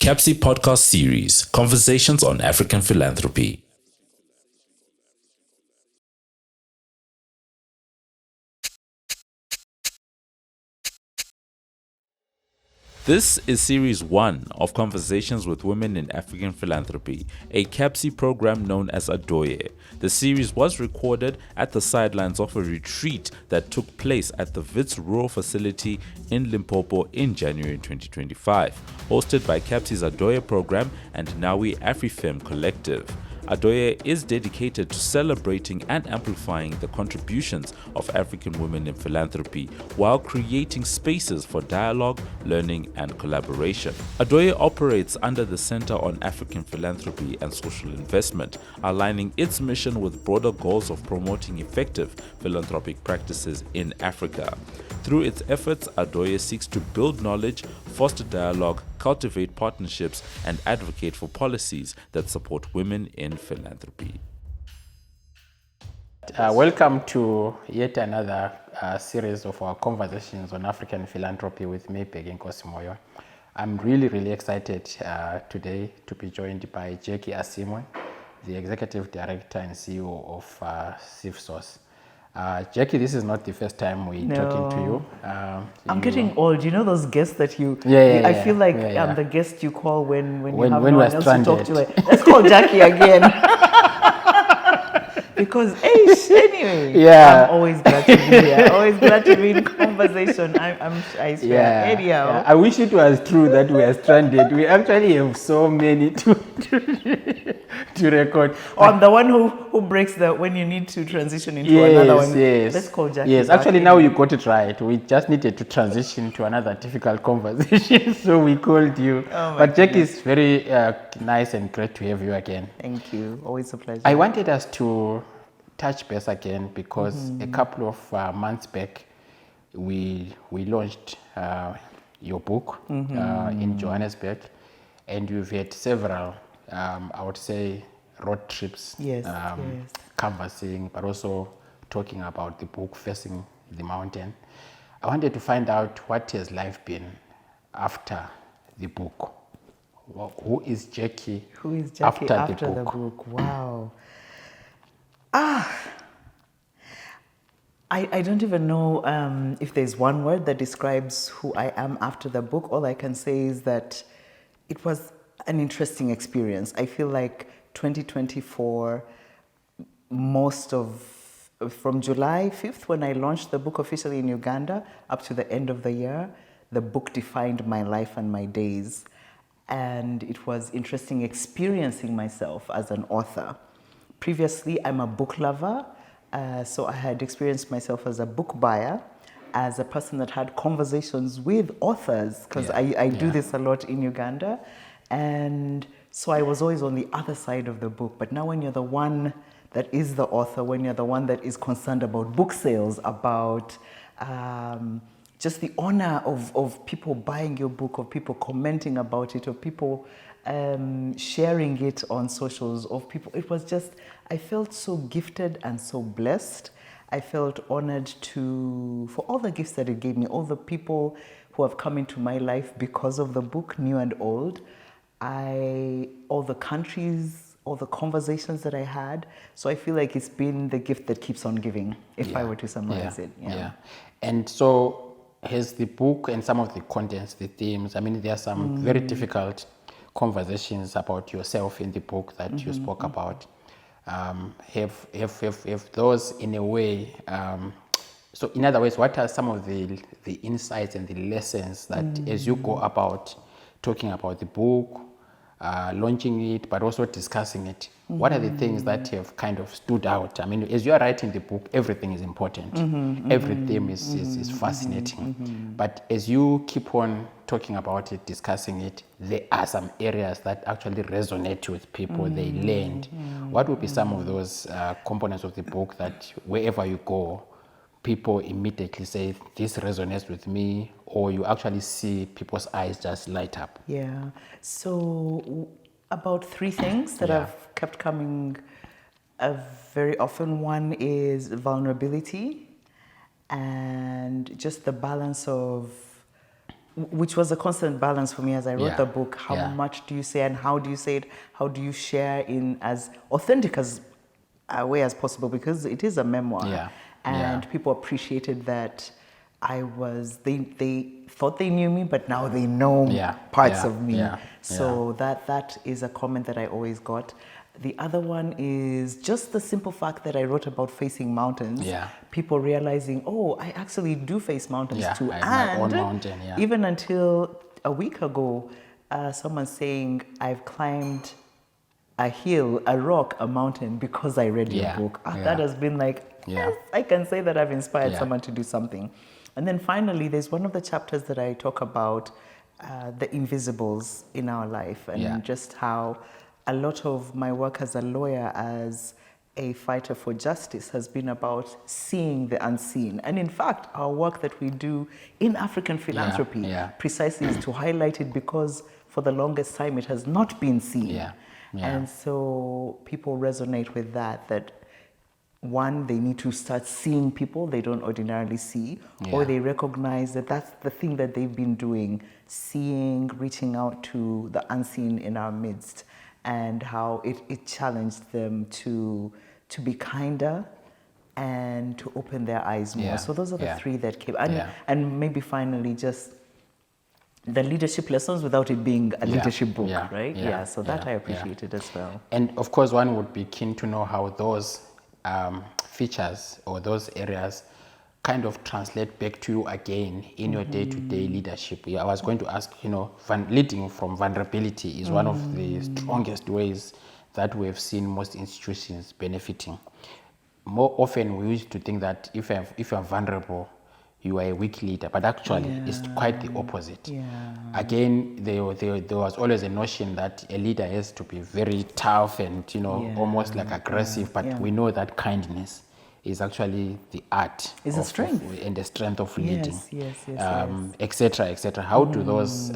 CAPSI podcast series, Conversations on African Philanthropy. This is Series 1 of Conversations with Women in African Philanthropy, a CAPSI program known as Adɔyɛ. The series was recorded at the sidelines of a retreat that took place at the Wits Rural Facility in Limpopo in January 2025, hosted by CAPSI's Adɔyɛ program and Nawi AfriFem Collective. Adɔyɛ is dedicated to celebrating and amplifying the contributions of African women in philanthropy while creating spaces for dialogue, learning, and collaboration. Adɔyɛ operates under the Center on African Philanthropy and Social Investment, aligning its mission with broader goals of promoting effective philanthropic practices in Africa. Through its efforts, Adɔyɛ seeks to build knowledge, foster dialogue, cultivate partnerships, and advocate for policies that support women in philanthropy. Welcome to yet another series of our conversations on African philanthropy with me, Moyo. I'm really excited today to be joined by Jackie Asiimwe, the Executive Director and CEO of CivSource. Jackie, this is not the first time we're talking to you. I'm getting old. You know those guests that you... I feel like I'm the guest you call when you have no one else to talk to. Like, let's call Jackie again. Because, anyway, I'm always glad to be here. Always glad to be in conversation. I swear. Anyhow. Yeah. I wish it was true that we are stranded. We actually have so many to record. On the one who breaks when you need to transition into another one. Yes. Let's call Jackie. Yes, actually now you got it right. We just needed to transition to another difficult conversation, so we called you. But Jackie is very nice and great to have you again. Thank you. Always a pleasure. I wanted us to touch base again because a couple of months back we launched your book in Johannesburg, and you've had several, I would say, road trips, canvassing, but also talking about the book, Facing the Mountain. I wanted to find out what has life been after the book. Who is Jackie? Who is Jackie after the book? Wow. I don't even know if there's one word that describes who I am after the book. All I can say is that it was an interesting experience. I feel like 2024, from July 5th, when I launched the book officially in Uganda, up to the end of the year, the book defined my life and my days. And it was interesting experiencing myself as an author. Previously, I'm a book lover, so I had experienced myself as a book buyer, as a person that had conversations with authors, because I do this a lot in Uganda. And so I was always on the other side of the book. But now when you're the one that is the author, when you're the one that is concerned about book sales, about just the honor of people buying your book, of people commenting about it, of people sharing it on socials, of people, it was just, I felt so gifted and so blessed. I felt honored for all the gifts that it gave me, all the people who have come into my life because of the book, new and old, all the countries, all the conversations that I had. So I feel like it's been the gift that keeps on giving, if I were to summarize it. And so has the book and some of the contents, the themes, I mean, there are some very difficult conversations about yourself in the book that you spoke about. Have those in a way, so in other words, what are some of the insights and the lessons that as you go about talking about the book, launching it, but also discussing it, what are the things that have kind of stood out? I mean, as you are writing the book, everything is important. Every theme is fascinating. But as you keep on talking about it, discussing it, there are some areas that actually resonate with people, they land. What would be some of those components of the book that wherever you go, people immediately say, this resonates with me, or you actually see people's eyes just light up? Yeah. So about three things that have kept coming very often. One is vulnerability and just the balance of which was a constant balance for me as I wrote Yeah. the book. How Yeah. much do you say and how do you say it? How do you share in as authentic as a way as possible, because it is a memoir. Yeah. And Yeah. people appreciated that they thought they knew me, but now they know Yeah. parts Yeah. of me. Yeah. So that is a comment that I always got. The other one is just the simple fact that I wrote about facing mountains. Yeah. People realizing, oh, I actually do face mountains Yeah, too. I have my own mountain, yeah. Even until a week ago, someone saying I've climbed a hill, a rock, a mountain because I read your Yeah, book. yeah. That has been like, Yeah. yes, I can say that I've inspired Yeah. someone to do something. And then finally, there's one of the chapters that I talk about the invisibles in our life, and Yeah. just how a lot of my work as a lawyer, as a fighter for justice, has been about seeing the unseen. And in fact, our work that we do in African philanthropy yeah. precisely is to highlight it, because for the longest time it has not been seen. Yeah, yeah. And so people resonate with that one, they need to start seeing people they don't ordinarily see, or Yeah. they recognize that that's the thing that they've been doing, seeing, reaching out to the unseen in our midst, and how it challenged them to be kinder and to open their eyes more. Yeah. So those are the Yeah. three that came. Yeah. And maybe finally just the leadership lessons without it being a Yeah. leadership book, Yeah. right? Yeah. So that Yeah. I appreciated as well. And of course, one would be keen to know how those features or those areas kind of translate back to you again in your day-to-day leadership. Yeah, I was going to ask, leading from vulnerability is one of the strongest ways that we have seen most institutions benefiting. More often, we used to think that if you're vulnerable, you are a weak leader, but actually it's quite the opposite. Yeah. Again, there was always a notion that a leader has to be very tough and almost like aggressive, but we know that kindness is actually the art It's a strength. and the strength of leading. Yes. Etc. etc. How do those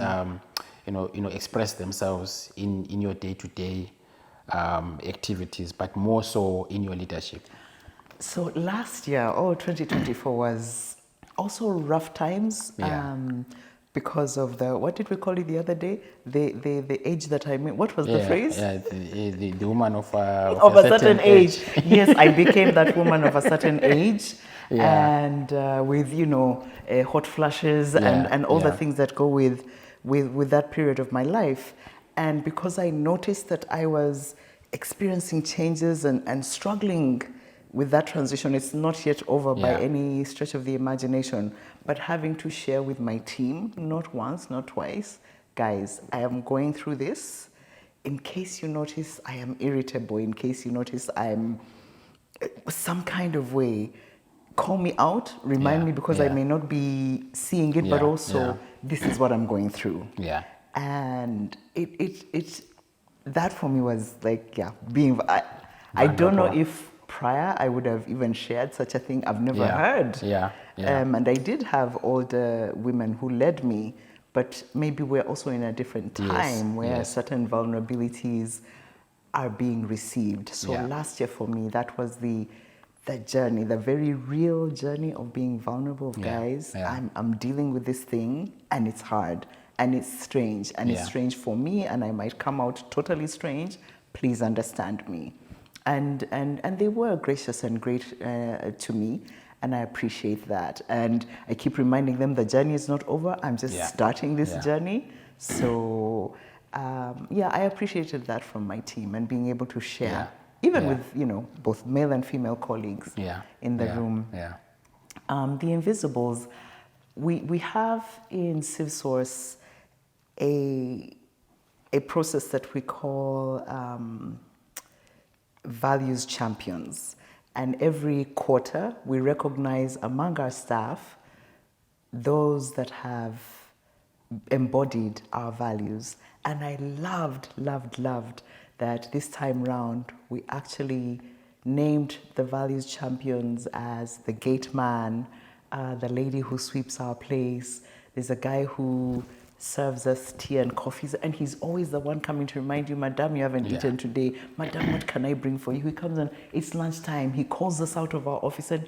express themselves in your day-to-day activities, but more so in your leadership? So last year, 2024 was also rough times. Yeah. Because of what did we call it the other day? The age that I made. What was the phrase? Yeah, the woman of Of a certain age. Yes, I became that woman of a certain age. Yeah. And with, hot flushes and all the things that go with that period of my life. And because I noticed that I was experiencing changes and struggling with that transition, it's not yet over by any stretch of the imagination, but having to share with my team, not once, not twice, guys, I am going through this. In case you notice I am irritable, in case you notice I'm some kind of way, call me out, remind me, because I may not be seeing it, but also this is what I'm going through. Yeah. And it that for me was like, being, I don't know if prior I would have even shared such a thing. I've never heard. Yeah. And I did have older women who led me, but maybe we're also in a different time where certain vulnerabilities are being received. So last year for me, that was the journey, the very real journey of being vulnerable, guys. I'm dealing with this thing, and it's hard, and it's strange, and it's strange for me, and I might come out totally strange. Please understand me. And they were gracious and great to me, and I appreciate that. And I keep reminding them the journey is not over. I'm just starting this journey. So I appreciated that from my team, and being able to share, even with both male and female colleagues in the room. The invisibles, we have in CivSource a process that we call values champions. And every quarter, we recognize among our staff those that have embodied our values. And I loved that this time round, we actually named the values champions as the gate man, the lady who sweeps our place. There's a guy who serves us tea and coffees, and he's always the one coming to remind you, Madam, you haven't eaten today. Madam, what can I bring for you? He comes and it's lunchtime. He calls us out of our office, and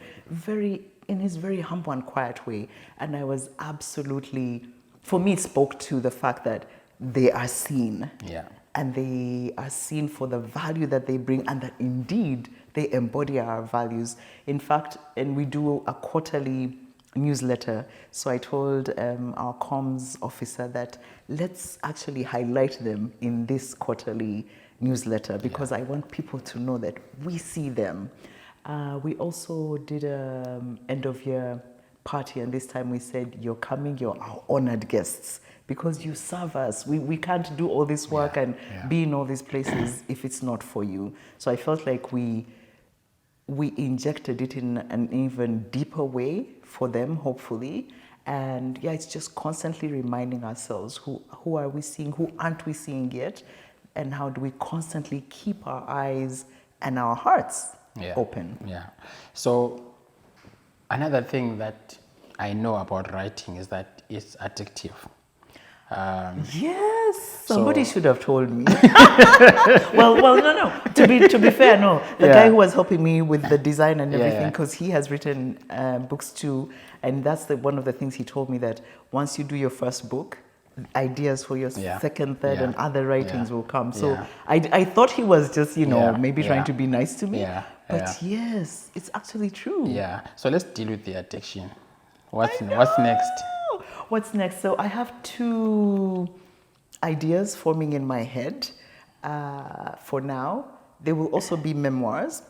in his very humble and quiet way. And I was absolutely for me, it spoke to the fact that they are seen. Yeah. And they are seen for the value that they bring, and that indeed they embody our values. In fact, and we do a quarterly newsletter. So I told our comms officer that let's actually highlight them in this quarterly newsletter, because I want people to know that we see them. We also did an end of year party, and this time we said, you're coming, you're our honored guests, because you serve us. We can't do all this work and be in all these places if it's not for you. So I felt like we injected it in an even deeper way for them, hopefully. And yeah, it's just constantly reminding ourselves, who are we seeing, who aren't we seeing yet, and how do we constantly keep our eyes and our hearts open. Yeah. So another thing that I know about writing is that it's addictive. Yes, somebody should have told me. well, no. To be fair, no. The guy who was helping me with the design and everything, because he has written books too, and that's one of the things he told me, that once you do your first book, ideas for your second, third, and other writings will come. So I thought he was just, maybe trying to be nice to me. But yes, it's actually true. Yeah. So let's deal with the addiction. What's next? What's next? So I have 2 ideas forming in my head for now. They will also be memoirs.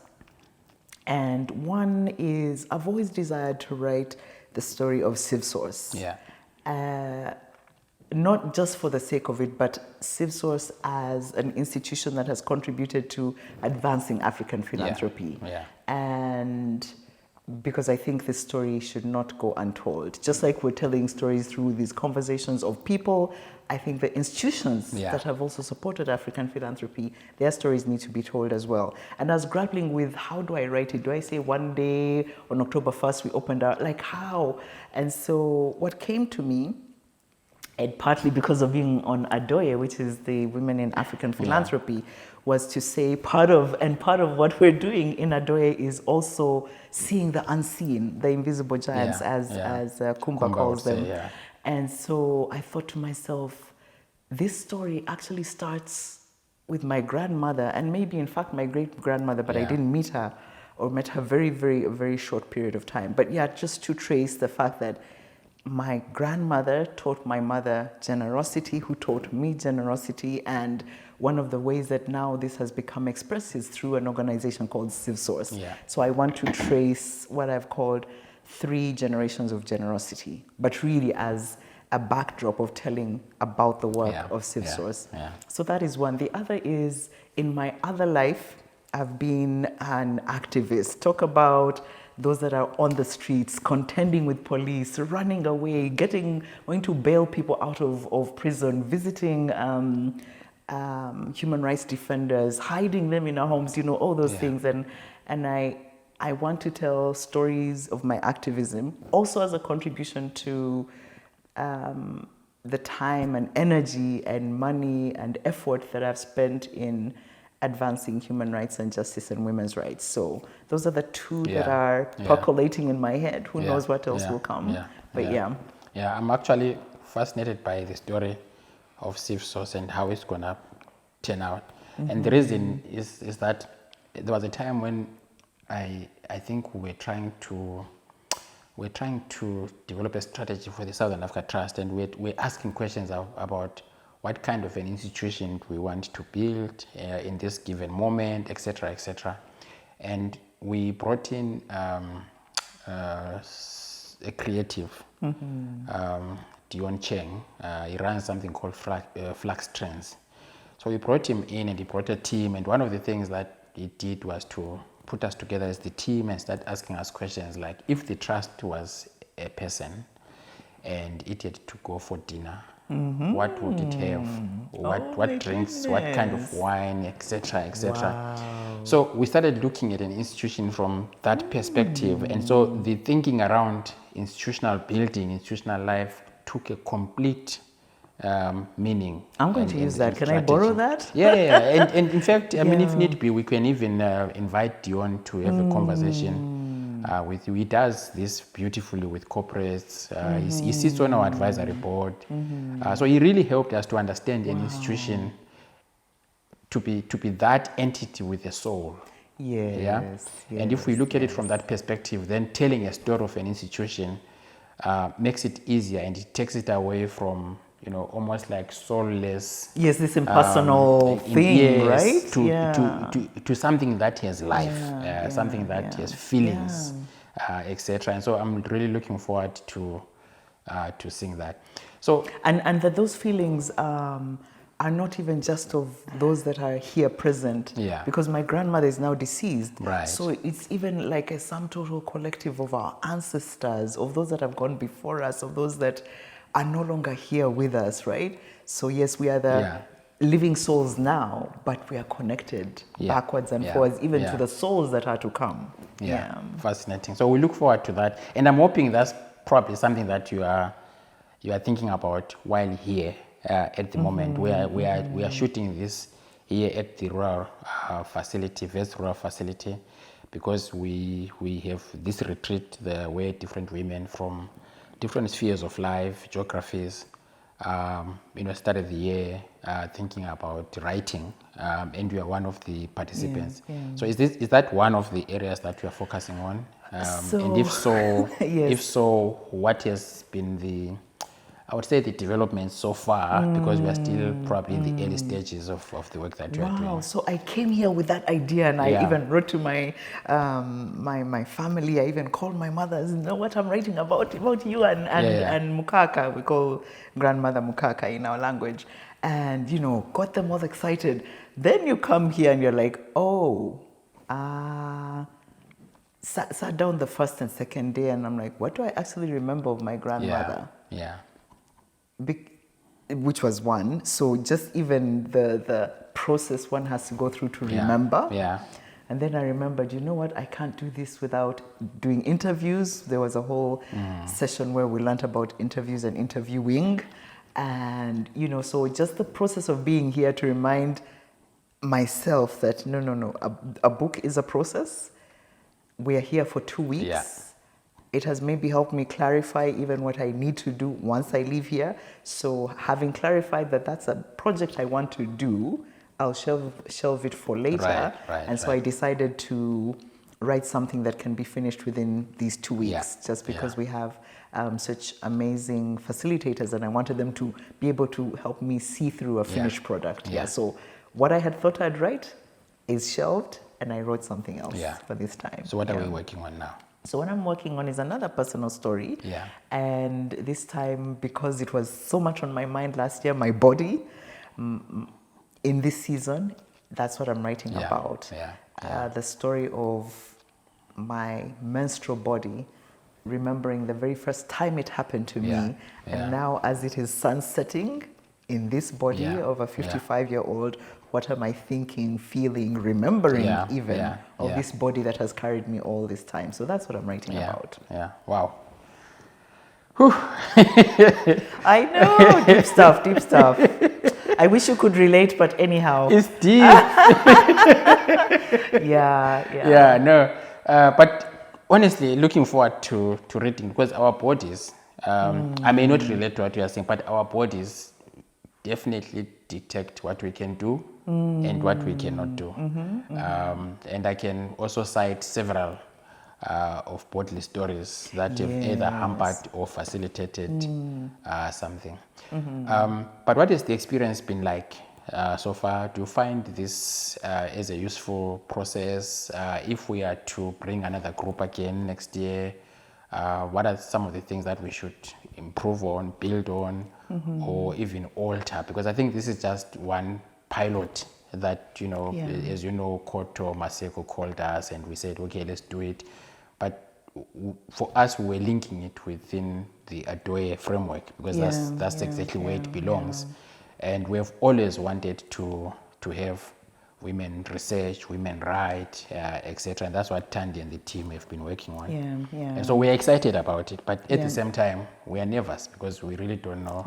And one is, I've always desired to write the story of CivSource. Not just for the sake of it, but CivSource as an institution that has contributed to advancing African philanthropy. And because I think this story should not go untold. Just like we're telling stories through these conversations of people, I think the institutions that have also supported African philanthropy, their stories need to be told as well. And I was grappling with, how do I write it? Do I say one day on October 1st we opened our, like how? And so what came to me, and partly because of being on Adɔyɛ, which is the Women in African Philanthropy, was to say part of what we're doing in Adɔyɛ is also seeing the unseen, the invisible giants, as Kumba calls them. And so I thought to myself, this story actually starts with my grandmother, and maybe in fact my great-grandmother, but I didn't meet her, or met her a very short period of time. But yeah, just to trace the fact that my grandmother taught my mother generosity, who taught me generosity, and one of the ways that now this has become expressed is through an organization called CivSource. So I want to trace what I've called 3 generations of generosity, but really as a backdrop of telling about the work of CivSource. So that is one. The other is, in my other life, I've been an activist. Talk about those that are on the streets, contending with police, running away, going to bail people out of prison, visiting human rights defenders, hiding them in our homes, all those things. And I want to tell stories of my activism, also as a contribution to the time and energy and money and effort that I've spent in advancing human rights and justice and women's rights. So those are the 2 that are percolating in my head. Who knows what else will come? But I'm actually fascinated by the story of CivSource and how it's gonna turn out. And the reason is that there was a time when I think we're trying to develop a strategy for the Southern Africa Trust, and we're asking questions about what kind of an institution we want to build in this given moment, etc., etc. And we brought in a creative, Dion Cheng. He runs something called Flux Trends. So we brought him in, and he brought a team, and one of the things that he did was to put us together as the team and start asking us questions like, if the trust was a person and it had to go for dinner, what would it have? What drinks? What kind of wine, etc., etc. Wow. So we started looking at an institution from that perspective, and so the thinking around institutional building, institutional life, took a complete meaning. I'm going to use that. Can I borrow that? And in fact, I mean, if need be, we can even invite Dion to have a conversation with you. He does this beautifully with corporates. He sits on our advisory board. So he really helped us to understand an institution to be that entity with a soul. Yes. And if we look at it from that perspective, then telling a story of an institution makes it easier, and it takes it away from, almost like soulless. Yes, this impersonal thing, right? To something that has life, something that has feelings, etc. And so I'm really looking forward to seeing that. So and that those feelings are not even just of those that are here present. Because my grandmother is now deceased. Right. So it's even like a sum total collective of our ancestors, of those that have gone before us, of those that are no longer here with us, right? So yes, we are the living souls now, but we are connected backwards and forwards, even to the souls that are to come. Fascinating. So we look forward to that, and I'm hoping that's probably something that you are thinking about while here at the moment. We are shooting this here at the rural facility, West Rural Facility, because we have this retreat where different women from different spheres of life, geographies, started the year thinking about writing, and you are one of the participants. So is that one of the areas that you are focusing on? And if so, if so, what has been I would say the development so far, because we are still probably in the early stages of the work that you are doing. Wow, so I came here with that idea, and I even wrote to my my family. I even called my mother. You know what I'm writing about you and Mukaka. We call grandmother Mukaka in our language, and got them all excited. Then you come here and you're like, sat down the first and second day, and I'm like, what do I actually remember of my grandmother? Which was one. So just even the process one has to go through to remember. And then I remembered, you know what, I can't do this without doing interviews. There was a whole session where we learned about interviews and interviewing. And, so just the process of being here to remind myself that no, a book is a process. We are here for 2 weeks. It has maybe helped me clarify even what I need to do once I leave here. So having clarified that that's a project I want to do, I'll shelve it for later. So I decided to write something that can be finished within these 2 weeks, just because we have such amazing facilitators, and I wanted them to be able to help me see through a finished product. So what I had thought I'd write is shelved, and I wrote something else for this time. So what are we working on now? So what I'm working on is another personal story. And this time, because it was so much on my mind last year, my body, in this season, that's what I'm writing about. The story of my menstrual body, remembering the very first time it happened to me. And now as it is sunsetting in this body of a 55-year-old, what am I thinking, feeling, remembering of this body that has carried me all this time? So that's what I'm writing about. Wow. I know, deep stuff. I wish you could relate, but anyhow. It's deep. But honestly, looking forward to reading, because our bodies, I may not relate to what you are saying, but our bodies definitely detect what we can do and what we cannot do. And I can also cite several of bodily stories that have either hampered or facilitated something. But what has the experience been like so far? Do you find this as a useful process? If we are to bring another group again next year, what are some of the things that we should improve on, build on, or even alter? Because I think this is just one pilot that, as you know, Koto Maseko called us and we said, okay, let's do it. But for us, we were linking it within the Adɔyɛ framework, because that's exactly where it belongs. And we have always wanted to have women research, women write, etc. And that's what Tandy and the team have been working on. And so we're excited about it, but at the same time, we are nervous because we really don't know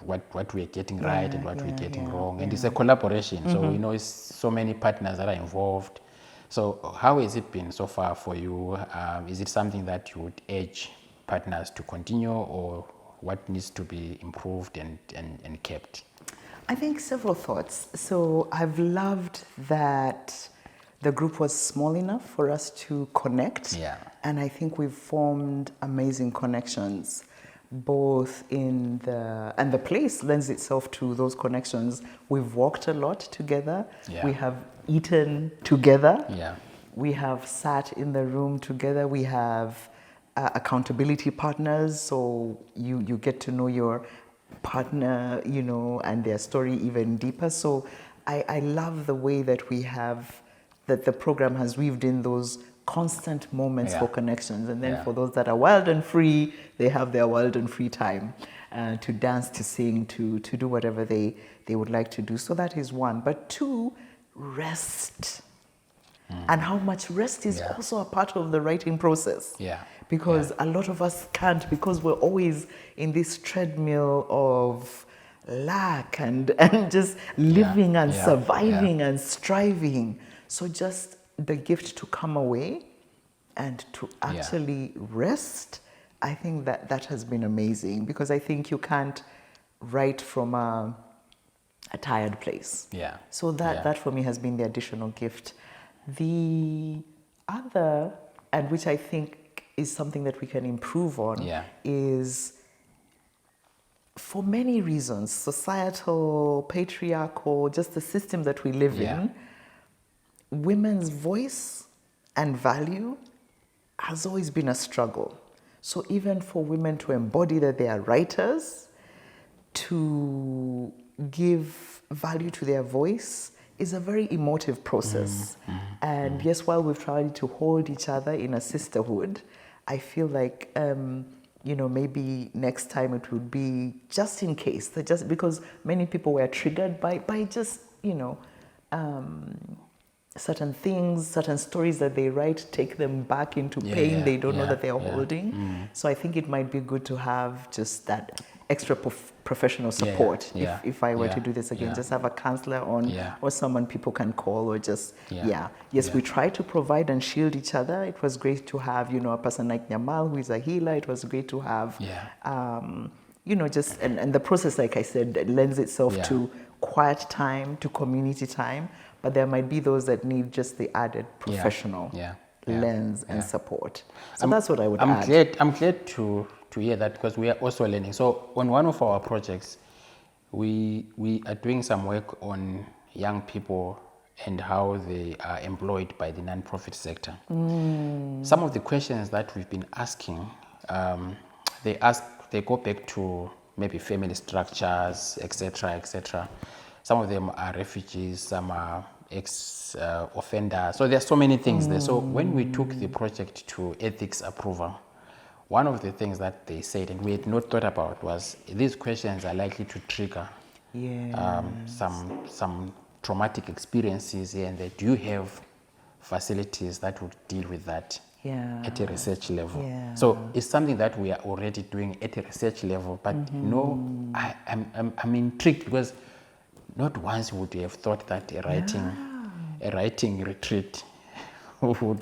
what we're getting right and what we're getting wrong. And it's a collaboration. So we know it's so many partners that are involved. So how has it been so far for you? Is it something that you would urge partners to continue, or what needs to be improved and kept? I think several thoughts. So I've loved that the group was small enough for us to connect. Yeah. And I think we've formed amazing connections, both in and the place lends itself to those connections. We've walked a lot together. Yeah. We have eaten together. Yeah. We have sat in the room together. We have accountability partners, so you get to know your partner, and their story even deeper. So I love the way that that the program has weaved in those constant moments for connections. And then for those that are wild and free, they have their wild and free time to dance, to sing, to do whatever they would like to do. So that is one. But two, rest. And how much rest is also a part of the writing process. Yeah. Because a lot of us can't, because we're always in this treadmill of lack and just living and surviving and striving. So just the gift to come away and to actually rest, I think that has been amazing, because I think you can't write from a tired place. Yeah. So that for me has been the additional gift. The other, and which I think is something that we can improve on, is, for many reasons, societal, patriarchal, just the system that we live in, women's voice and value has always been a struggle. So even for women to embody that they are writers, to give value to their voice, is a very emotive process. And yes, while we've tried to hold each other in a sisterhood, I feel like, maybe next time it would be just in case, because many people were triggered by just, certain things, certain stories that they write take them back into pain they don't know that they are holding. So I think it might be good to have just that extra professional support. If I were to do this again, just have a counselor on, or someone people can call, or just, we try to provide and shield each other. It was great to have, a person like Nyamal, who is a healer. It was great to have, and the process, like I said, lends itself to quiet time, to community time, but there might be those that need just the added professional lens and support. So that's what I would add. I'm glad to hear that, because we are also learning. So on one of our projects, we are doing some work on young people and how they are employed by the non-profit sector. Some of the questions that we've been asking, they go back to maybe family structures, etc., etc. Some of them are refugees, some are ex-offenders. So there's so many things there. So when we took the project to ethics approval, one of the things that they said, and we had not thought about, was these questions are likely to trigger some traumatic experiences here and there. Do you have facilities that would deal with that at a research level? So it's something that we are already doing at a research level, but I'm intrigued, because not once would you have thought that a writing retreat would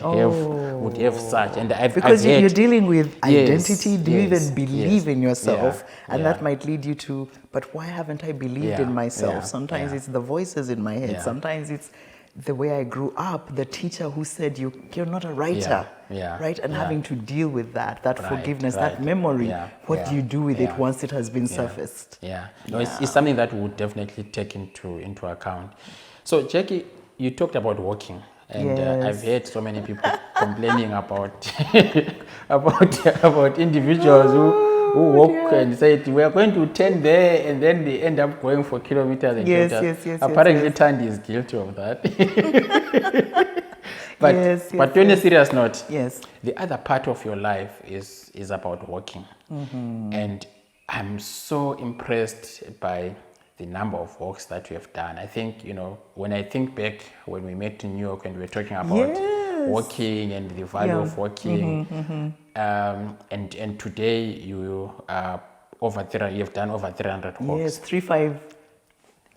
have such. And because you're dealing with identity. Do you even believe in yourself? And that might lead you to, but why haven't I believed in myself? Sometimes it's the voices in my head. Sometimes it's the way I grew up, the teacher who said you're not a writer, right? And having to deal with that forgiveness, that memory. What do you do with it once it has been surfaced? It's something that we would definitely take into account. So Jackie, you talked about walking. And I've heard so many people complaining about about individuals who walk and say, we are going to turn there, and then they end up going for kilometers and kilometers. Apparently, Tandy is guilty of that. But on a serious note, the other part of your life is about walking. And I'm so impressed by the number of walks that you have done. I think, when I think back when we met in New York and we were talking about walking and the value of walking, and today you are you've done over 300 walks. Yes, 3-5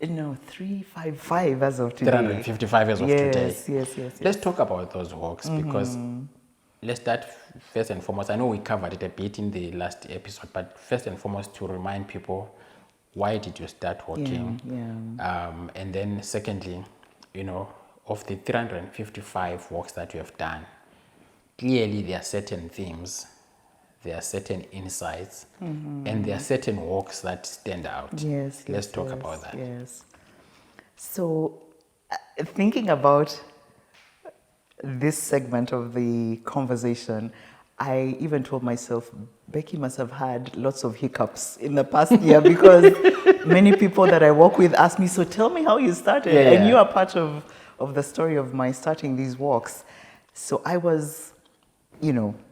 No, 355 as of today. 355 as of today. Yes. Let's talk about those walks because let's start first and foremost. I know we covered it a bit in the last episode, but first and foremost to remind people, why did you start walking? And then secondly, of the 355 walks that you have done, clearly there are certain themes, there are certain insights, and there are certain walks that stand out. Let's talk about that. Yes. So, thinking about this segment of the conversation, I even told myself, Becky must have had lots of hiccups in the past year because many people that I work with ask me, so tell me how you started. And you are part of the story of my starting these walks. So I was,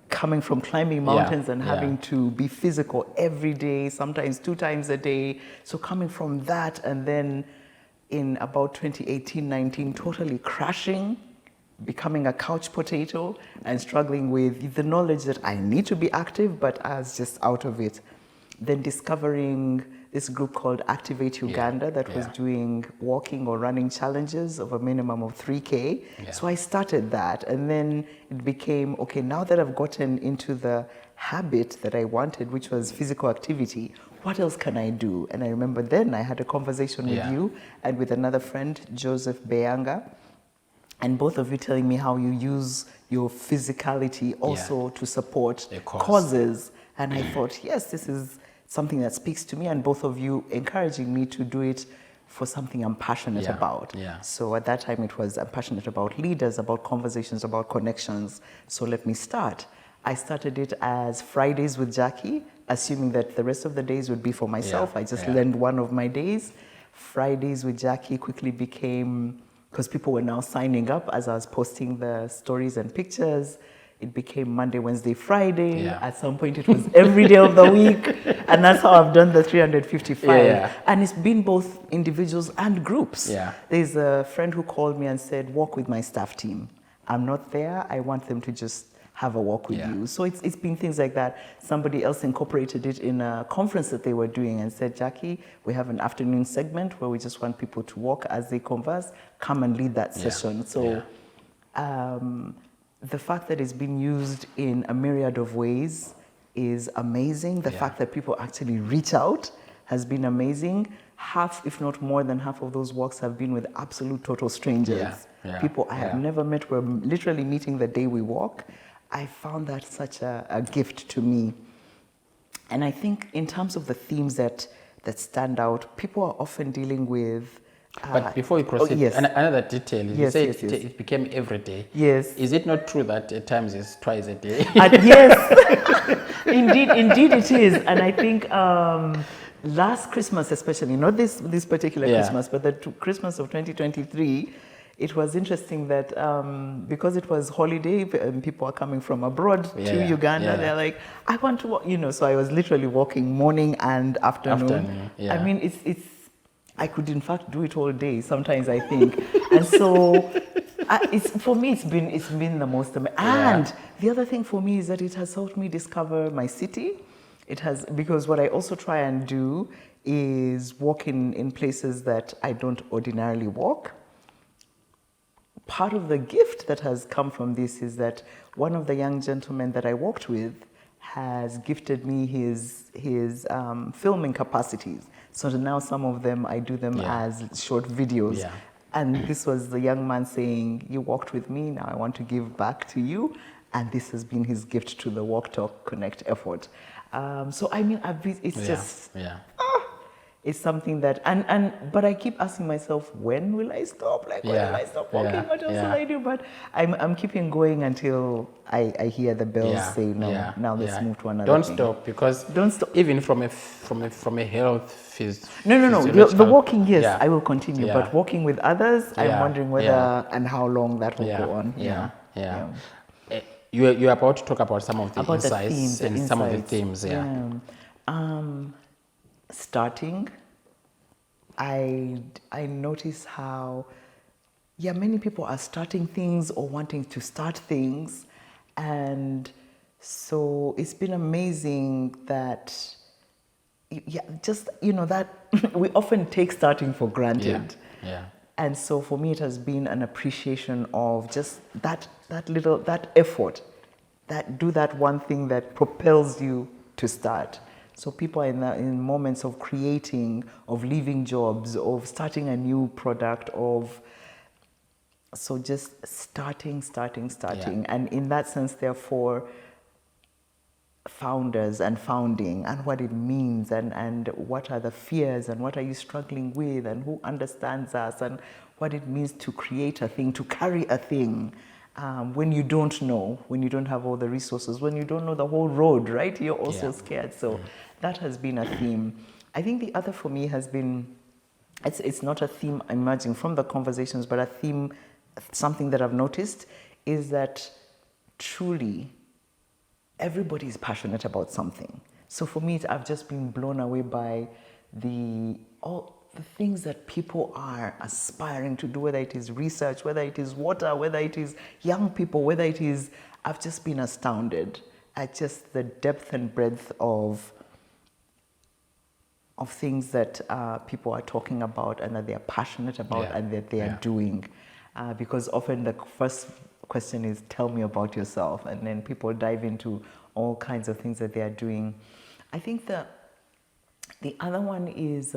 coming from climbing mountains and having to be physical every day, sometimes 2 times a day. So coming from that, and then in about 2018-19, totally crashing, becoming a couch potato and struggling with the knowledge that I need to be active, but I was just out of it. Then discovering this group called Activate Uganda that was doing walking or running challenges of a minimum of 3K. So I started that, and then it became, okay, now that I've gotten into the habit that I wanted, which was physical activity, what else can I do? And I remember then I had a conversation with you and with another friend, Joseph Beyanga, and both of you telling me how you use your physicality also to support causes. And I thought, yes, this is something that speaks to me, and both of you encouraging me to do it for something I'm passionate about. So at that time it was, I'm passionate about leaders, about conversations, about connections. So let me start. I started it as Fridays with Jackie, assuming that the rest of the days would be for myself. I just learned one of my days. Fridays with Jackie quickly became, because people were now signing up as I was posting the stories and pictures, it became Monday, Wednesday, Friday. At some point it was every day of the week. And that's how I've done the 355. And it's been both individuals and groups. There's a friend who called me and said, walk with my staff team. I'm not there. I want them to just have a walk with you. So it's been things like that. Somebody else incorporated it in a conference that they were doing and said, Jackie, we have an afternoon segment where we just want people to walk as they converse. Come and lead that session. So the fact that it's been used in a myriad of ways is amazing. The fact that people actually reach out has been amazing. Half, if not more than half of those walks have been with absolute total strangers. People I have never met. We're literally meeting the day we walk. I found that such a gift to me. And I think in terms of the themes that stand out, people are often dealing with. But before you proceed, another detail, you say it became every day. Is it not true that at times it's twice a day? Yes, indeed it is. And I think last Christmas especially, not this particular Christmas, but the Christmas of 2023, it was interesting that because it was holiday and people are coming from abroad to Uganda, they're like, I want to walk, so I was literally walking morning and afternoon. I mean, it's I could in fact do it all day sometimes, I think. And so for me it's been the most amazing. And the other thing for me is that it has helped me discover my city. It has, because what I also try and do is walk in places that I don't ordinarily walk. Part of the gift that has come from this is that one of the young gentlemen that I walked with has gifted me his filming capacities. So now some of them, I do them as short videos. And this was the young man saying, you walked with me, now I want to give back to you. And this has been his gift to the Walk.Talk.Connect effort. So I mean, it's just, it's something that, but I keep asking myself, when will I stop? Like, when will I stop walking? What else will I do? But I'm keeping going until I hear the bells say, no, now let's move to another Don't thing. Stop, because don't stop. Even from a health No. The walking, yes, I will continue. But walking with others, I'm wondering whether and how long that will go on. You're about to talk about some of the insights and some of the themes. Starting, I notice how, many people are starting things or wanting to start things. And so it's been amazing that yeah, just, that we often take starting for granted. Yeah. And so for me, it has been an appreciation of just that effort, do that one thing that propels you to start. So people are in moments of creating, of leaving jobs, of starting a new product, so just starting. Yeah. And in that sense, therefore, founders and founding and what it means and what are the fears and what are you struggling with and who understands us and what it means to create a thing, to carry a thing, when you don't know, when you don't have all the resources, when you don't know the whole road, right? You're also scared. So that has been a theme. I think the other for me has been, it's not a theme emerging from the conversations, but a theme, something that I've noticed is that truly everybody is passionate about something. So for me, I've just been blown away by all the things that people are aspiring to do, whether it is research, whether it is water, whether it is young people, whether it is, I've just been astounded at just the depth and breadth of things that people are talking about and that they are passionate about and that they are doing. Because often the first question is, tell me about yourself. And then people dive into all kinds of things that they are doing. I think the other one is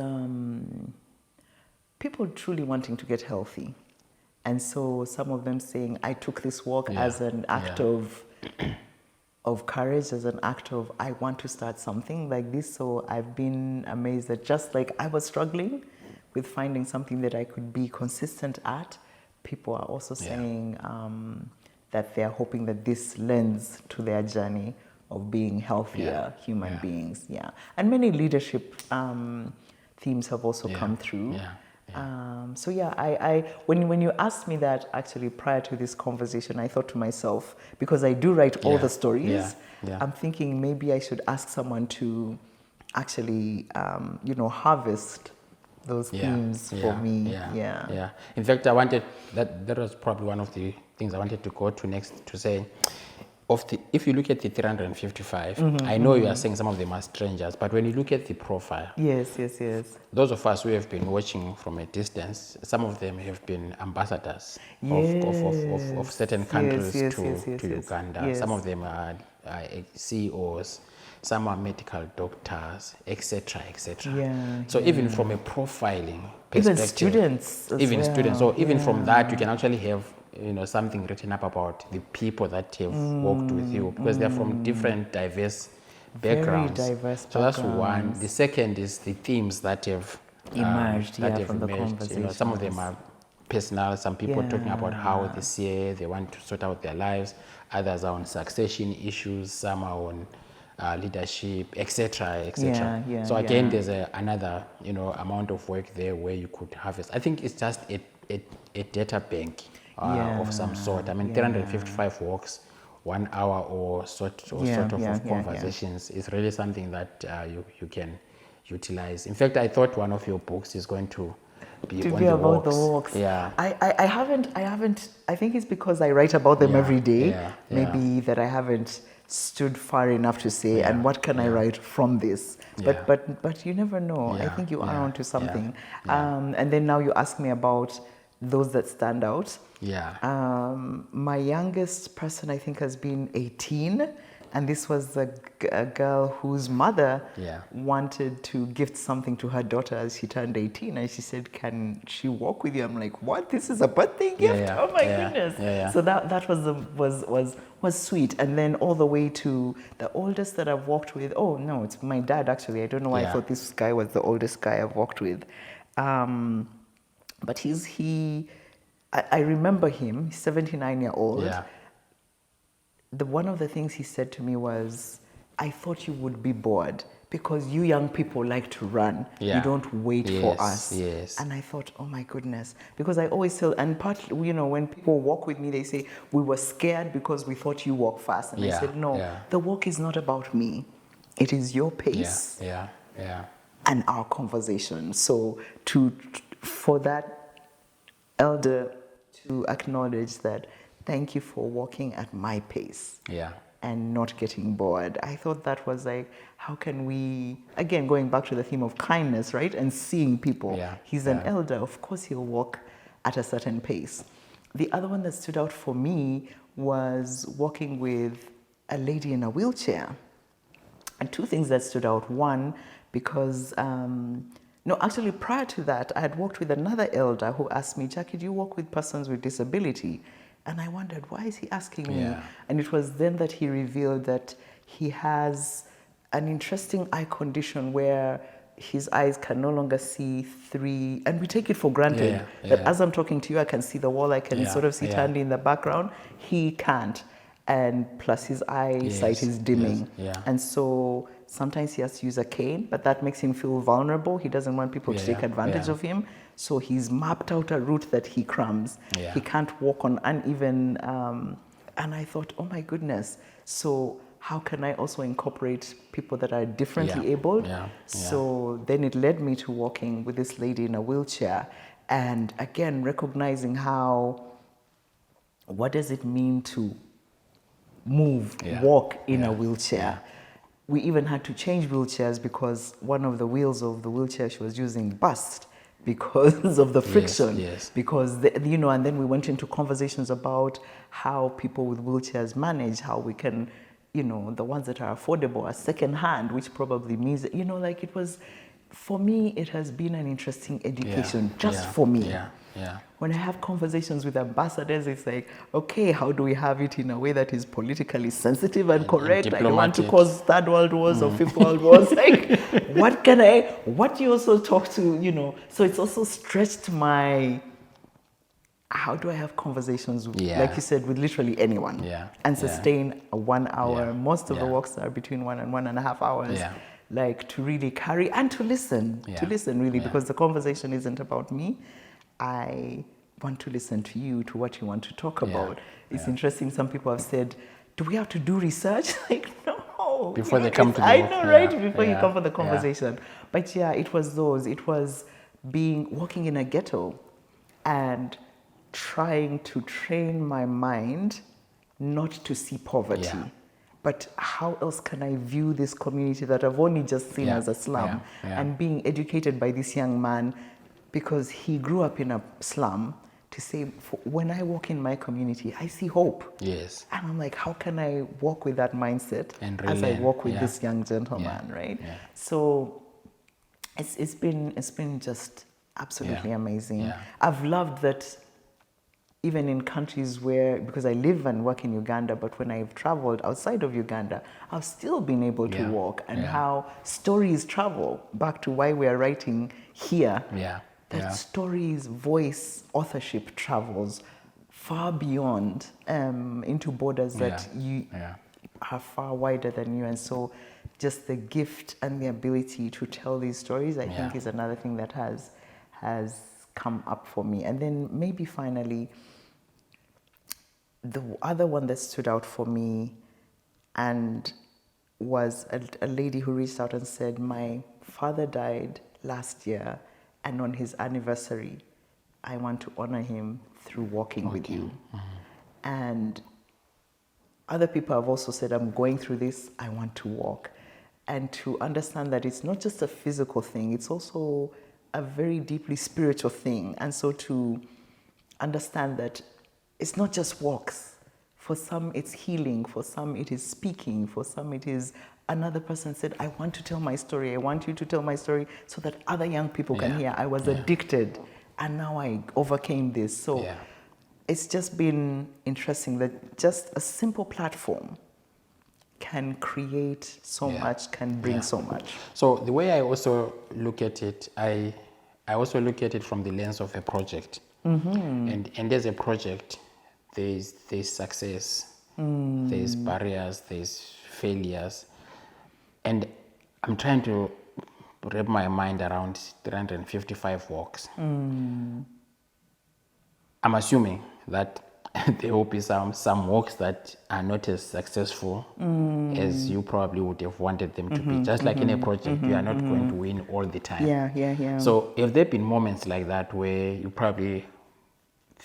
people truly wanting to get healthy. And so some of them saying, I took this walk as an act of courage, as an act of, I want to start something like this. So I've been amazed that just like I was struggling with finding something that I could be consistent at, people are also saying that they're hoping that this lends to their journey of being healthier human beings. And many leadership themes have also come through. So I when you asked me that actually prior to this conversation, I thought to myself, because I do write all the stories, I'm thinking maybe I should ask someone to actually harvest those themes for me. In fact, I wanted that was probably one of the things I wanted to go to next, to say, if you look at the 355, I know you are saying some of them are strangers, but when you look at the profile, yes, those of us who have been watching from a distance, some of them have been ambassadors of certain countries to Uganda. Some of them are CEOs, some are medical doctors, etc., etc. So even from a profiling perspective, even students, so even from that, you can actually have something written up about the people that have worked with you, because they're from different diverse backgrounds. Very diverse so that's one. The second is the themes that have emerged from the conversation. Some of them are personal. Some people talking about how this year they want to sort out their lives. Others are on succession issues. Some are on leadership, etc., etc. So again, there's another amount of work there where you could harvest. I think it's just a data bank of some sort. I mean, 355 walks, 1 hour or sort of conversations is really something that you can utilize. In fact, I thought one of your books is going to be about the walks. I haven't. I think it's because I write about them every day. Maybe that I haven't stood far enough to say, and what can I write from this? But you never know. I think you are onto something. And then now you ask me about those that stand out. My youngest person, I think, has been 18. And this was a girl whose mother wanted to gift something to her daughter as she turned 18. And she said, can she walk with you? I'm like, what? This is a birthday gift? Oh my goodness. So that was sweet. And then all the way to the oldest that I've walked with. Oh, no, it's my dad, actually. I don't know why I thought this guy was the oldest guy I've walked with. But I remember him, 79-year-old. One of the things he said to me was, I thought you would be bored because you young people like to run. You don't wait for us. And I thought, oh my goodness, because I always tell, and partly, when people walk with me, they say, we were scared because we thought you walk fast. And I said, no, the walk is not about me. It is your pace and our conversation. So for that elder to acknowledge that, thank you for walking at my pace. and not getting bored. I thought that was like, how can we, again, going back to the theme of kindness, right? And seeing people. Yeah, He's an elder, of course he'll walk at a certain pace. The other one that stood out for me was walking with a lady in a wheelchair. And two things that stood out. One, because, no, actually prior to that, I had walked with another elder who asked me, Jackie, do you walk with persons with disability? And I wondered, why is he asking me? Yeah. And it was then that he revealed that he has an interesting eye condition where his eyes can no longer see three, and we take it for granted that as I'm talking to you, I can see the wall, I can sort of see Tandy in the background. He can't. And plus his eyesight is dimming. And so sometimes he has to use a cane, but that makes him feel vulnerable. He doesn't want people to take advantage of him. So he's mapped out a route that he crumbs. He can't walk on uneven, and I thought, oh my goodness. So how can I also incorporate people that are differently abled? So then it led me to walking with this lady in a wheelchair. And again, recognizing how, what does it mean to move, walk in a wheelchair? We even had to change wheelchairs because one of the wheels of the wheelchair she was using burst because of the friction. Because, you know, and then we went into conversations about how people with wheelchairs manage, how we can, you know, the ones that are affordable are second hand, which probably means that, you know, like it was, for me, it has been an interesting education just for me. When I have conversations with ambassadors, it's like, okay, how do we have it in a way that is politically sensitive and correct? I don't want to cause third world wars or fifth world wars. Like, what do you also talk to, you know? So it's also stretched my, how do I have conversations, like you said, with literally anyone and sustain a 1 hour? Most of the walks are between 1 and 1.5 hours. Like to really carry and to listen really, because the conversation isn't about me. I want to listen to you, to what you want to talk about. It's interesting. Some people have said, do we have to do research? Like, no. Before they come to the I know, right? Before you come for the conversation. But it was those. It was walking in a ghetto and trying to train my mind not to see poverty. But how else can I view this community that I've only just seen as a slum? And being educated by this young man, because he grew up in a slum, to say, when I walk in my community, I see hope. And I'm like, how can I walk with that mindset as I walk with this young gentleman, right? So it's been just absolutely amazing. I've loved that even in countries where, because I live and work in Uganda, but when I've traveled outside of Uganda, I've still been able to walk, and how stories travel back to why we are writing here. That stories, voice, authorship travels far beyond into borders that you are far wider than you. And so just the gift and the ability to tell these stories, I think, is another thing that has come up for me. And then maybe finally, the other one that stood out for me and was a lady who reached out and said, my father died last year, and on his anniversary, I want to honor him through walking with you. And other people have also said, I'm going through this, I want to walk. And to understand that it's not just a physical thing, it's also a very deeply spiritual thing. And so to understand that it's not just walks. For some, it's healing. For some, it is speaking. For some, it is another person said, I want to tell my story. I want you to tell my story so that other young people can hear. I was addicted, and now I overcame this. So it's just been interesting that just a simple platform can create so much, can bring so much. So the way I also look at it, I also look at it from the lens of a project. And as a project, there's success, there's barriers, there's failures. And I'm trying to wrap my mind around 355 walks. I'm assuming that there will be some walks that are not as successful as you probably would have wanted them to be. Just like in a project, you are not going to win all the time. Yeah. So have there been moments like that where you probably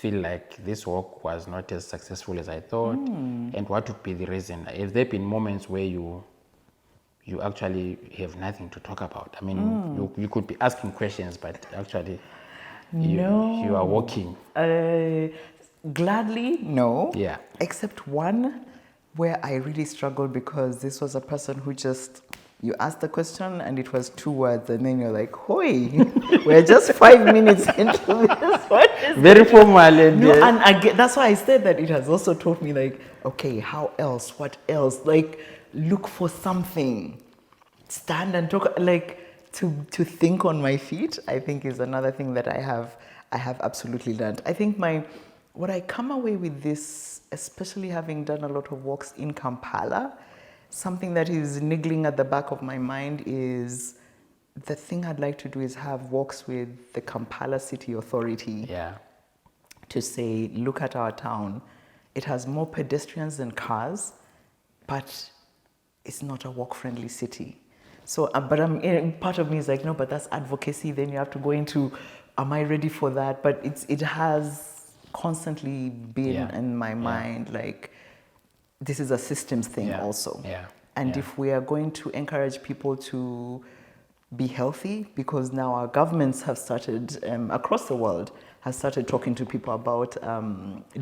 feel like this walk was not as successful as I thought, and what would be the reason? Have there been moments where you actually have nothing to talk about? I mean, you could be asking questions, but actually you are walking. Gladly, no. Yeah. Except one where I really struggled because this was a person who just, you asked the question and it was 2 words and then you're like, hoi, we're just 5 minutes into this. What is Very formal. And no, and again, that's why I said that it has also taught me like, okay, how else? What else? Like, look for something. Stand and talk, like to think on my feet, I think is another thing that I have absolutely learned. I think what I come away with this, especially having done a lot of walks in Kampala, something that is niggling at the back of my mind is the thing I'd like to do is have walks with the Kampala City Authority. Yeah. To say, look at our town. It has more pedestrians than cars, but it's not a walk-friendly city. So, but part of me is like, no, but that's advocacy. Then you have to go into, am I ready for that? But it has constantly been in my mind, like, this is a systems thing also. Yeah. And if we are going to encourage people to be healthy, because now our governments have started, across the world, have started talking to people about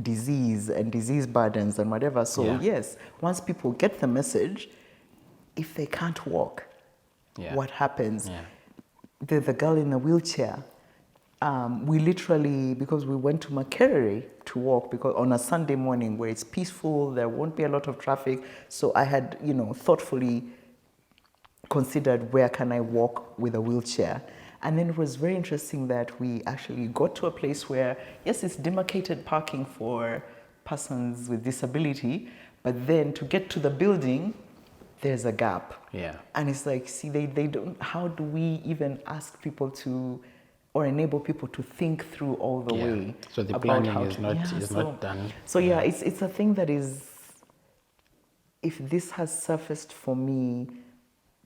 disease and disease burdens and whatever. So yes, once people get the message, if they can't walk, what happens? The girl in the wheelchair, we literally, because we went to Makerere to walk, because on a Sunday morning where it's peaceful, there won't be a lot of traffic. So I had, thoughtfully considered where can I walk with a wheelchair. And then it was very interesting that we actually got to a place where, yes, it's demarcated parking for persons with disability, but then to get to the building, there's a gap. Yeah. And it's like, see, they don't, how do we even ask people to, or enable people to think through all the way? So the about planning how is not done. So it's a thing that is, if this has surfaced for me,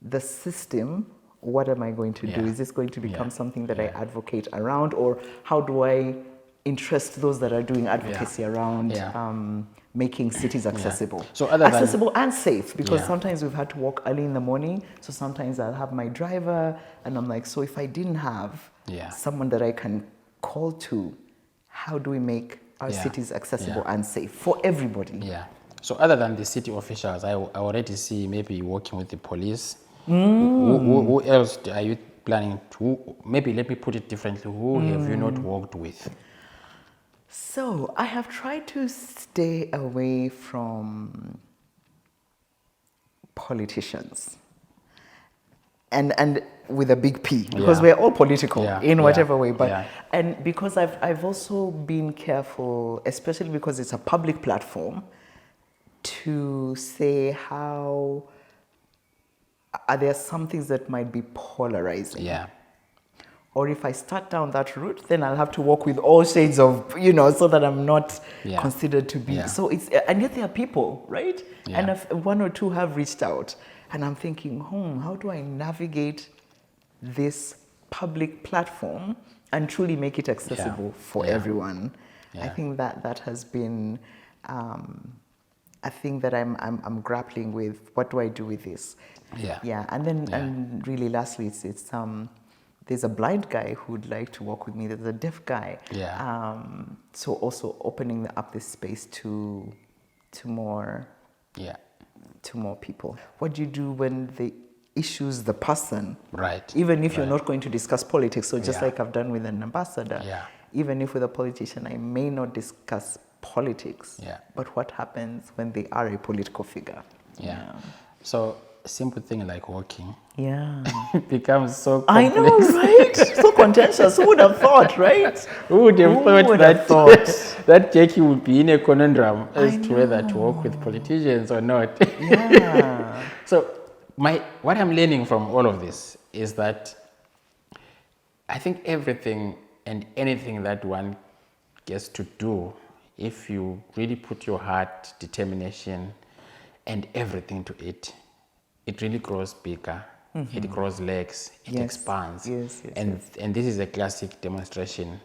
the system, what am I going to do? Is this going to become something that I advocate around, or how do I interest those that are doing advocacy around making cities accessible? So accessible and safe, because sometimes we've had to walk early in the morning. So sometimes I'll have my driver and I'm like, so if I didn't have someone that I can call to, how do we make our cities accessible and safe for everybody? Yeah. So other than the city officials, I already see maybe working with the police. Who else are you planning to? Maybe let me put it differently. Who have you not worked with? So I have tried to stay away from politicians, and with a big P, because we're all political in whatever way. But and because I've also been careful, especially because it's a public platform, to say how are there some things that might be polarizing. Yeah. Or if I start down that route, then I'll have to work with all shades of, so that I'm not considered to be. So it's, and yet there are people, right? And if one or two have reached out, and I'm thinking, how do I navigate this public platform and truly make it accessible for everyone? I think that has been a thing that I'm grappling with. What do I do with this? And then and really lastly, it's there's a blind guy who'd like to work with me. There's a deaf guy. So also opening up this space to more people. What do you do when the issue's the person? Right. Even if you're not going to discuss politics. So just like I've done with an ambassador. Even if with a politician, I may not discuss politics. But what happens when they are a political figure? So a simple thing like walking becomes so complex. I know, right? So contentious. Who would have thought, right? Who would have thought that Jackie would be in a conundrum as to whether to walk with politicians or not? So what I'm learning from all of this is that I think everything and anything that one gets to do, if you really put your heart, determination, and everything to it, it really grows bigger. It grows legs. It expands. And this is a classic demonstration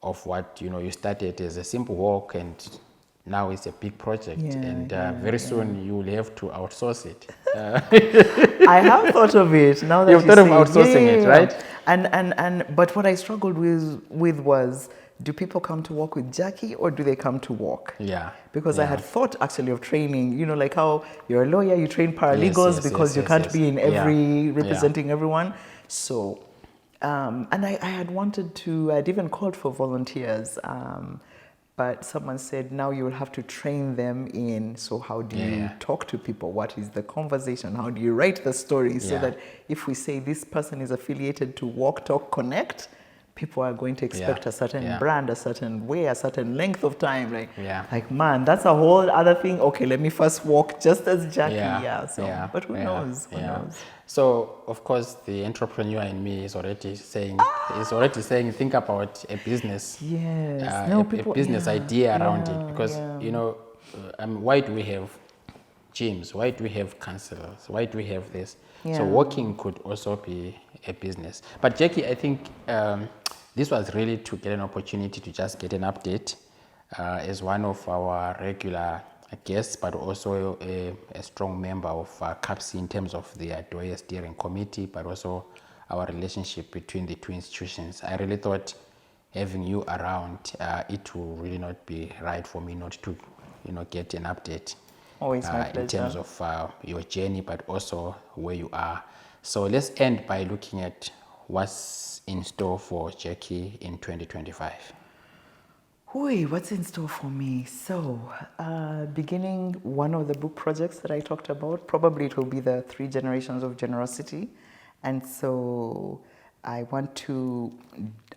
of what you started as a simple walk, and now it's a big project, and very soon you will have to outsource it. I have thought of it now that You've thought of outsourcing it, right? But what I struggled with was, do people come to walk with Jackie or do they come to walk? Yeah. Because I had thought actually of training, like how you're a lawyer, you train paralegals because you can't be in every representing everyone. So, and I had wanted to, I'd even called for volunteers. But someone said, now you will have to train them in, so how do you talk to people? What is the conversation? How do you write the story? So that if we say this person is affiliated to Walk.Talk.Connect, people are going to expect a certain brand, a certain way, a certain length of time. Like, man, that's a whole other thing. Okay, let me first walk just as Jackie. But who knows? Who knows? So, of course, the entrepreneur in me is already saying, think about a business. Yes. A business idea around it. Because, why do we have gyms? Why do we have counselors? Why do we have this? So walking could also be a business. But Jackie, I think this was really to get an opportunity to just get an update as one of our regular guests, but also a strong member of CAPSI in terms of the Adɔyɛ steering committee, but also our relationship between the two institutions. I really thought having you around, it will really not be right for me not to, get an update. Always my pleasure. In terms of your journey, but also where you are. So let's end by looking at what's in store for Jackie in 2025. What's in store for me? So, beginning one of the book projects that I talked about, probably it will be the 3 generations of generosity. And so I want to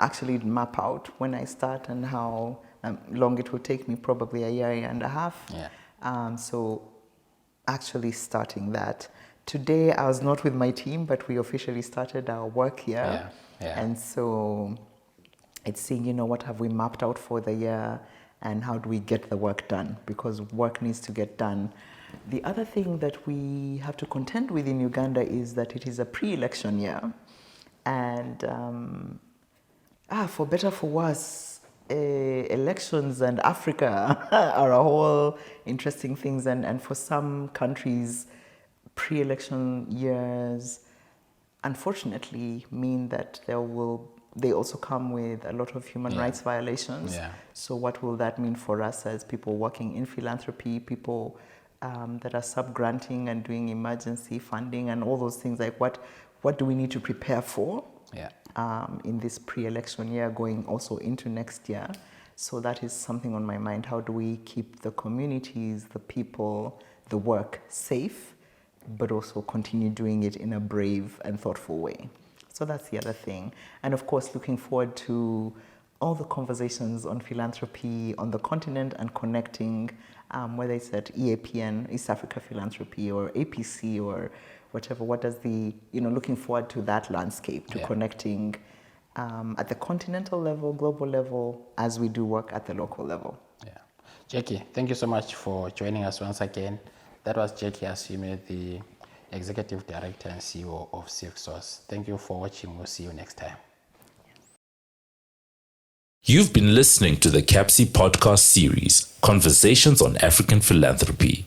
actually map out when I start and how long it will take me, probably a year and a half. So actually starting that. Today I was not with my team, but we officially started our work here. And so it's seeing, what have we mapped out for the year and how do we get the work done, because work needs to get done. The other thing that we have to contend with in Uganda is that it is a pre-election year. And for better, for worse, elections and Africa are a whole interesting things. And for some countries, pre-election years, unfortunately, mean that they also come with a lot of human rights violations. So what will that mean for us as people working in philanthropy, people that are sub-granting and doing emergency funding and all those things? Like what do we need to prepare for in this pre-election year going also into next year? So that is something on my mind. How do we keep the communities, the people, the work safe, but also continue doing it in a brave and thoughtful way? So that's the other thing. And of course, looking forward to all the conversations on philanthropy on the continent and connecting, whether it's at EAPN, East Africa Philanthropy, or APC, or whatever. What does looking forward to that landscape, to connecting at the continental level, global level, as we do work at the local level. Jackie, thank you so much for joining us once again. That was Jackie Asiimwe, the Executive Director and CEO of CivSource. Thank you for watching. We'll see you next time. You've been listening to the CAPSI podcast series, Conversations on African Philanthropy.